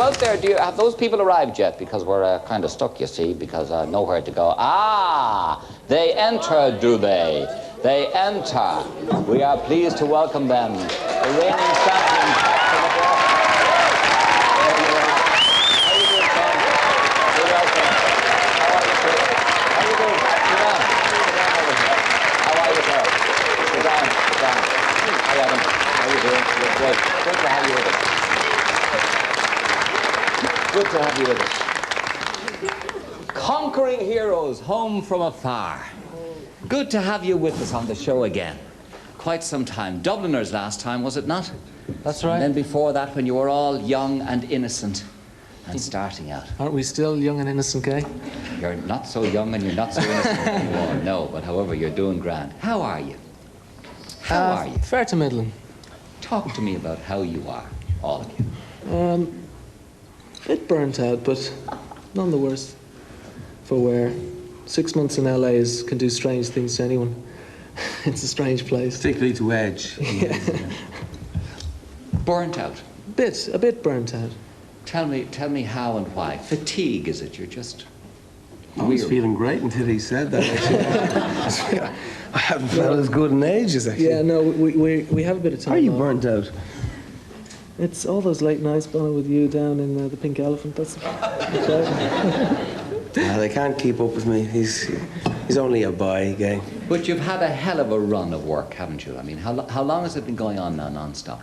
you out there, have those people arrived yet? Because we're kind of stuck, you see, because nowhere to go. Ah, they enter, do they? They enter. We are pleased to welcome them, the reigning champions. How you doing, Ken? You're welcome. How are you, Chris? How you doing? Sit down. Sit down over here. How are you, sir? Sit down. Sit down. Hi, Adam. How you doing? You're great. Good to have you with us. Good to have you with us. Conquering heroes home from afar. Good to have you with us on the show again. Quite some time. Dubliners last time, was it not? That's right. And then before that, when you were all young and innocent and starting out. Aren't we still young and innocent, Gay? You're not so young and you're not so innocent anymore. No, but however, you're doing grand. How are you? How are you? Fair to middling. Talk to me about how you are, all of you. Bit burnt out, but none the worse for wear. 6 months in LA can do strange things to anyone. It's a strange place. Particularly to Edge. Yeah. Burnt out? A bit burnt out. Tell me how and why. Fatigue, is it? You're just I was feeling great until he said that, actually. I haven't felt as good in ages, actually. Yeah, no, we have a bit of time. Are you off. burnt out? It's all those late nights, Bono, with you down in the Pink Elephant. That's They can't keep up with me. He's only a boy, Gay. But you've had a hell of a run of work, haven't you? I mean, how long has it been going on now, non-stop?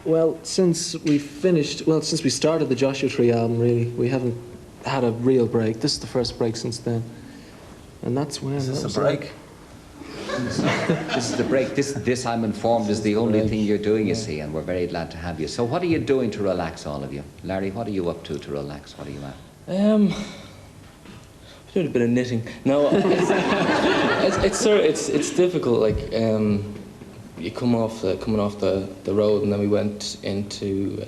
Well, since we started the Joshua Tree album, really, we haven't had a real break. This is the first break since then. And that's when... Is this a break? This is the break. This, I'm informed, is the only thing you're doing, you see, and we're very glad to have you. So what are you doing to relax, all of you? Larry, what are you up to relax? What are you at? I'm doing a bit of knitting. No, it's difficult. Like you coming off the road, and then we went into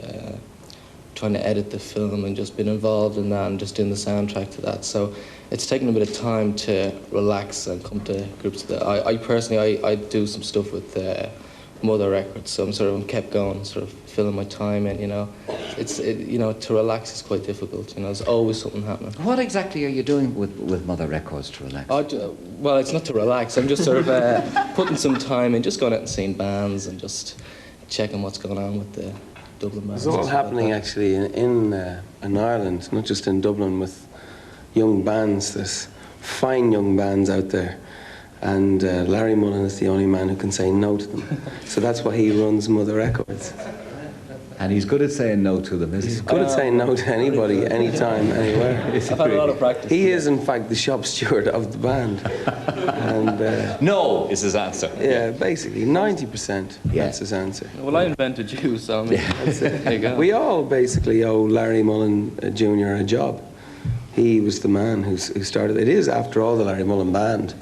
trying to edit the film and just been involved in that and just doing the soundtrack to that. So it's taken a bit of time to relax and come to grips with it. I personally do some stuff with Mother Records, so I'm kept going, sort of filling my time in, you know. To relax is quite difficult, you know, there's always something happening. What exactly are you doing with Mother Records to relax? Well, it's not to relax, I'm just sort of putting some time in, just going out and seeing bands and just checking what's going on with the Dublin bands. It's all happening, actually, in Ireland, not just in Dublin, with young bands. There's fine young bands out there. And Larry Mullen is the only man who can say no to them. So that's why he runs Mother Records. And he's good at saying no to them, isn't he? He's good at saying no to anybody, anytime, anywhere. I've had a lot of practice. He is, in fact, the shop steward of the band. And no is his answer. Yeah, basically, 90%. That's his answer. Well, I invented you, so I mean, that's it. There you go. We all basically owe Larry Mullen Jr. a job. He was the man who started. It is, after all, the Larry Mullen Band.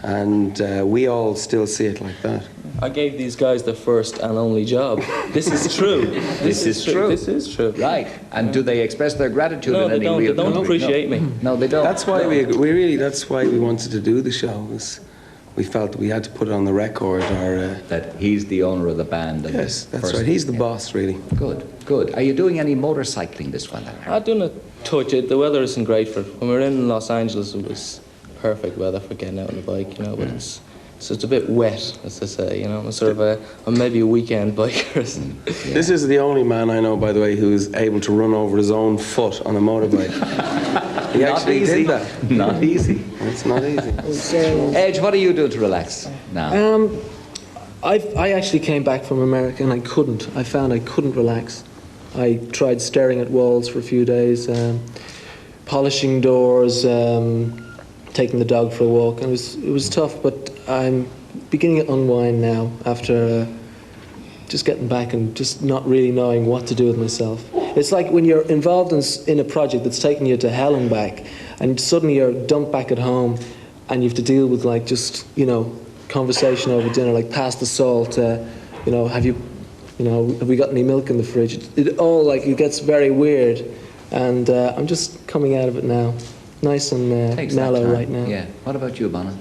And we all still see it like that. I gave these guys the first and only job. This is true. This is true. This is true. Right. And do they express their gratitude in any real? They don't appreciate me. No, they don't. That's why that's why we wanted to do the show. Was we felt we had to put it on the record, or that he's the owner of the band. And yes, that's right. He's the boss, really. Good. Are you doing any motorcycling this weather? I'm doing a touch. The weather isn't great for it. When we were in Los Angeles, it was perfect weather for getting out on a bike, you know, but it's a bit wet, as they say, you know. I'm sort of I'm maybe a weekend biker. Yeah. This is the only man I know, by the way, who's able to run over his own foot on a motorbike. He actually did that. Not easy. It's not easy. Edge, what are you doing to relax now? I actually came back from America and I found I couldn't relax. I tried staring at walls for a few days, polishing doors, taking the dog for a walk, and it was tough, but I'm beginning to unwind now after just getting back and just not really knowing what to do with myself. It's like when you're involved in a project that's taking you to hell and back, and suddenly you're dumped back at home and you have to deal with like just, you know, conversation over dinner, like pass the salt, you know, have we got any milk in the fridge? It gets very weird, and I'm just coming out of it now. Nice and mellow right now. Yeah. What about you, Bono?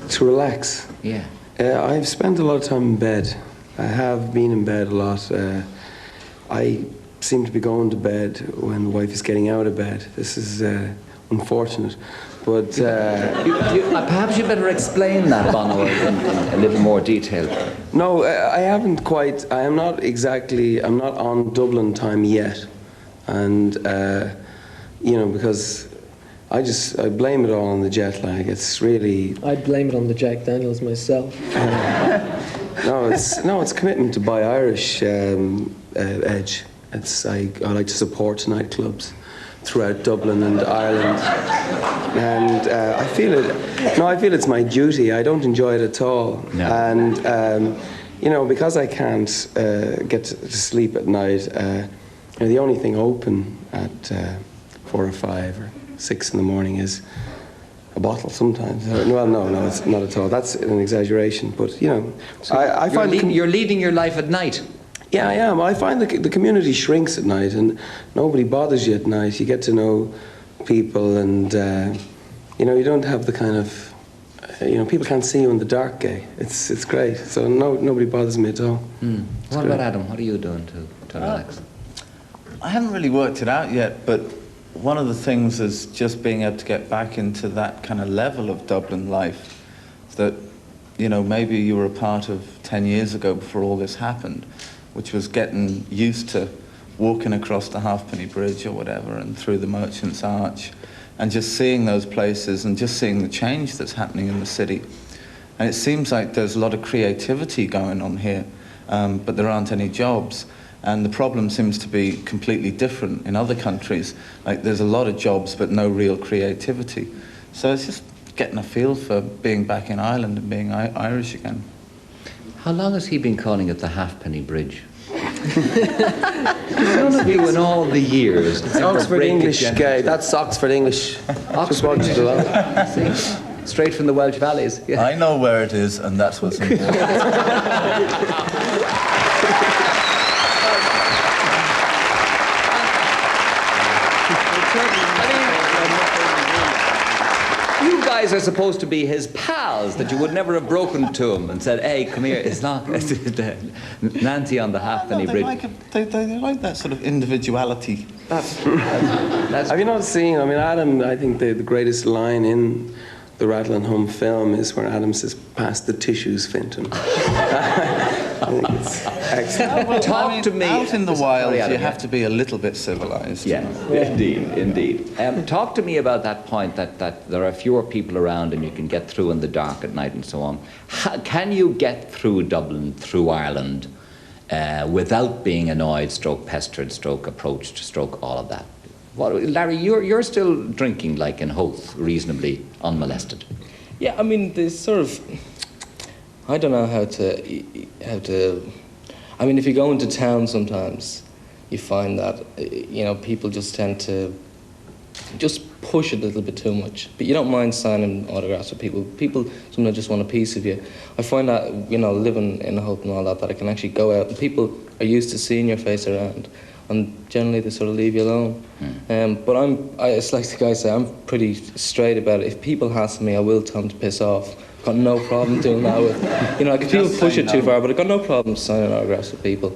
To relax. Yeah. I've spent a lot of time in bed. I have been in bed a lot. I seem to be going to bed when the wife is getting out of bed. This is unfortunate, but Perhaps you better explain that, Bono, in a little more detail. no, I haven't quite. I'm not on Dublin time yet, and because I blame it all on the jet lag. It's really I'd blame it on the Jack Daniels myself. no, it's commitment to Buy Irish edge. I like to support nightclubs throughout Dublin and Ireland, and I feel it. No, I feel it's my duty. I don't enjoy it at all, No. and because I can't get to sleep at night. The only thing open at 4 or 5 or 6 in the morning is a bottle sometimes. Well, no, it's not at all. That's an exaggeration, but So I find you're leading your life at night. Yeah, I am. I find the community shrinks at night, and nobody bothers you at night. You get to know people, and you don't have the kind of people can't see you in the dark. Gay. It's great. So nobody bothers me at all. What about Adam? What are you doing to relax? I haven't really worked it out yet, but one of the things is just being able to get back into that kind of level of Dublin life that, maybe you were a part of 10 years ago before all this happened, which was getting used to walking across the Halfpenny Bridge or whatever and through the Merchant's Arch and just seeing those places and just seeing the change that's happening in the city. And it seems like there's a lot of creativity going on here, but there aren't any jobs. And the problem seems to be completely different in other countries. Like there's a lot of jobs, but no real creativity. So it's just getting a feel for being back in Ireland and being Irish again. How long has he been calling it the Halfpenny Bridge? None of you in all the years. It's Oxford English, gay. That's Oxford English. Just watch it along. See? Straight from the Welsh valleys. Yeah. I know where it is, and that's what's important. You guys are supposed to be his pals, that you would never have broken to him and said, hey, come here, it's not Nancy on the Halfpenny Bridge. They like that sort of individuality. That's Have you not seen? Adam. I think the greatest line in the Rattle and Hum film is where Adam says, "Pass the tissues, Finton." I think it's excellent. Talk to me. Out in the wild, Sorry, Adam, you have to be a little bit civilized. Yes, indeed. Talk to me about that point that there are fewer people around and you can get through in the dark at night and so on. Can you get through Dublin, through Ireland, without being annoyed, stroke pestered, stroke approached, stroke all of that? Larry, you're still drinking like in Howth, reasonably unmolested. Yeah, there's sort of, I don't know how to. If you go into town sometimes, you find that people just tend to just push it a little bit too much. But you don't mind signing autographs with people. People sometimes just want a piece of you. I find that living in Hope and all that I can actually go out and people are used to seeing your face around, and generally they sort of leave you alone. But it's like the guy said, I'm pretty straight about it. If people hassle me, I will tell them to piss off. Got no problem doing that with, if people push it too far, but I've got no problem signing autographs with people.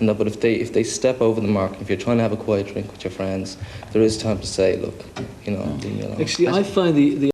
But if they step over the mark, if you're trying to have a quiet drink with your friends, there is time to say, look, leave me alone. Actually, I find the